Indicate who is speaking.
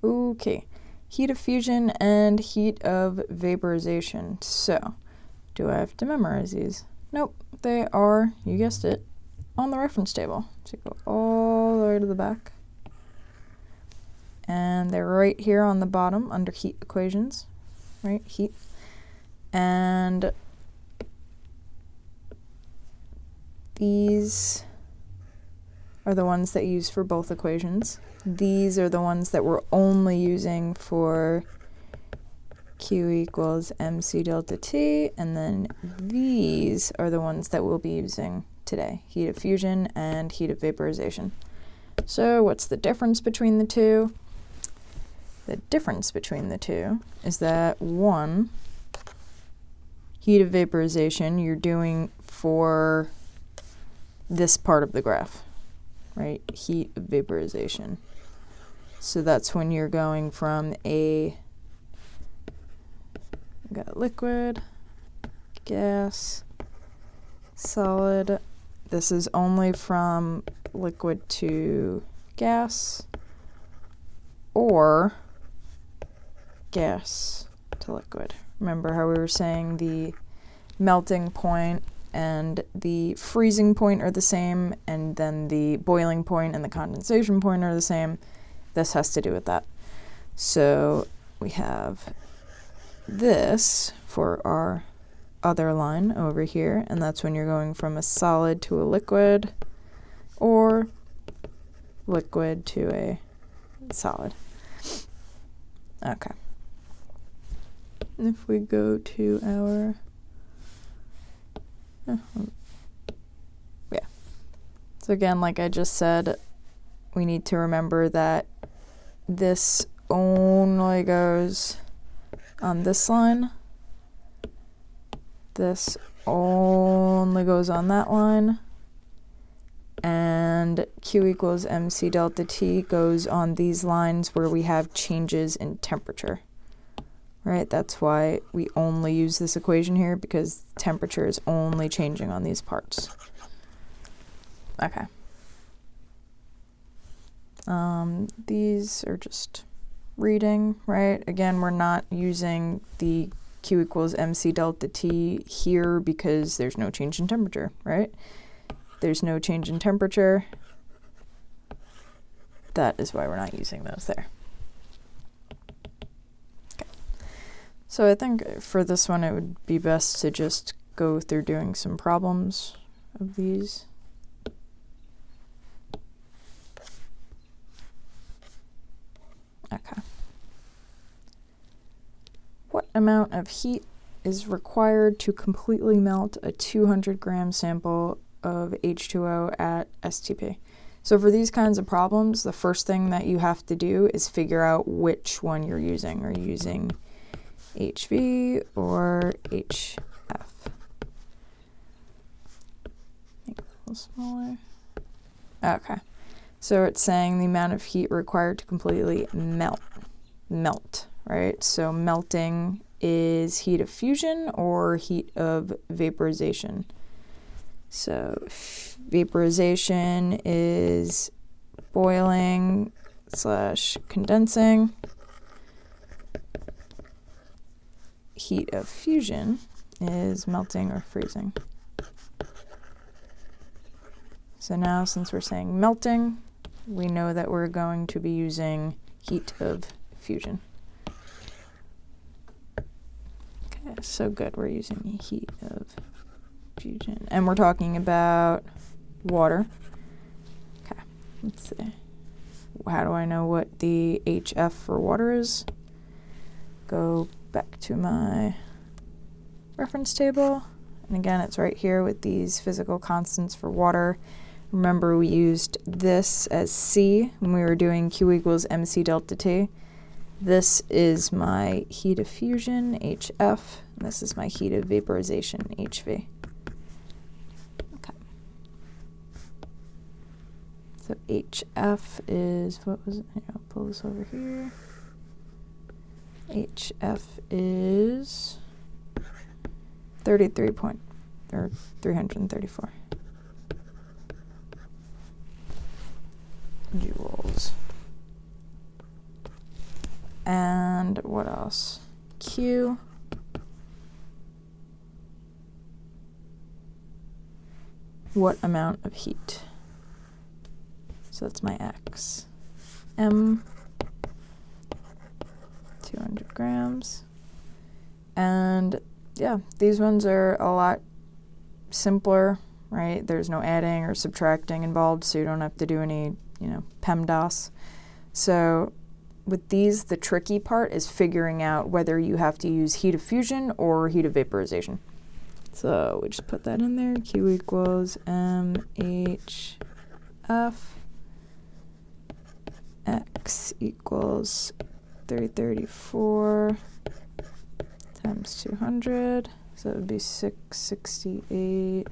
Speaker 1: Okay, heat of fusion and heat of vaporization. So, do I have to memorize these? Nope, they are, you guessed it, on the reference table. So go all the way to the back. And they're right here on the bottom under heat equations, right? Heat. And these are the ones that you use for both equations. These are the ones that we're only using for Q equals mc delta T, and then these are the ones that we'll be using today, heat of fusion and heat of vaporization. So what's the difference between the two? The difference between the two is that one, heat of vaporization, you're doing for this part of the graph, right? Heat of vaporization. So that's when you're going from got liquid, gas, solid. This is only from liquid to gas, or gas to liquid. Remember how we were saying the melting point and the freezing point are the same, and then the boiling point and the condensation point are the same? This has to do with that. So we have this for our other line over here, and that's when you're going from a solid to a liquid, or liquid to a solid. Okay. If we go to our yeah. So again, like I just said, we need to remember that this only goes on this line. This only goes on that line. And Q equals mc delta T goes on these lines where we have changes in temperature. Right? That's why we only use this equation here, because temperature is only changing on these parts. Okay. These are just reading, right? Again, we're not using the Q equals mc delta T here because there's no change in temperature, right? There's no change in temperature. That is why we're not using those there. Okay. So I think for this one it would be best to just go through doing some problems of these. Okay. What amount of heat is required to completely melt a 200 gram sample of H2O at STP? So for these kinds of problems, the first thing that you have to do is figure out which one you're using. Are you using HV or HF? Make it a little smaller. Okay. So it's saying the amount of heat required to completely melt, right? So melting is heat of fusion or heat of vaporization. So vaporization is boiling / condensing. Heat of fusion is melting or freezing. So now, since we're saying melting, we know that we're going to be using heat of fusion. Okay, so good, we're using heat of fusion. And we're talking about water. Okay, let's see. How do I know what the HF for water is? Go back to my reference table. And again, it's right here with these physical constants for water. Remember, we used this as C when we were doing Q equals mc delta T. This is my heat of fusion, HF, and this is my heat of vaporization, HV. Okay. So HF is, what was it? Here, I'll pull this over here. HF is 334 joules. And what else? Q. What amount of heat? So that's my X. M, 200 grams. And yeah, these ones are a lot simpler, right? There's no adding or subtracting involved, so you don't have to do any, PEMDAS. So with these, the tricky part is figuring out whether you have to use heat of fusion or heat of vaporization. So we just put that in there. Q equals MHF. X equals 334 times 200. So it would be 668.00.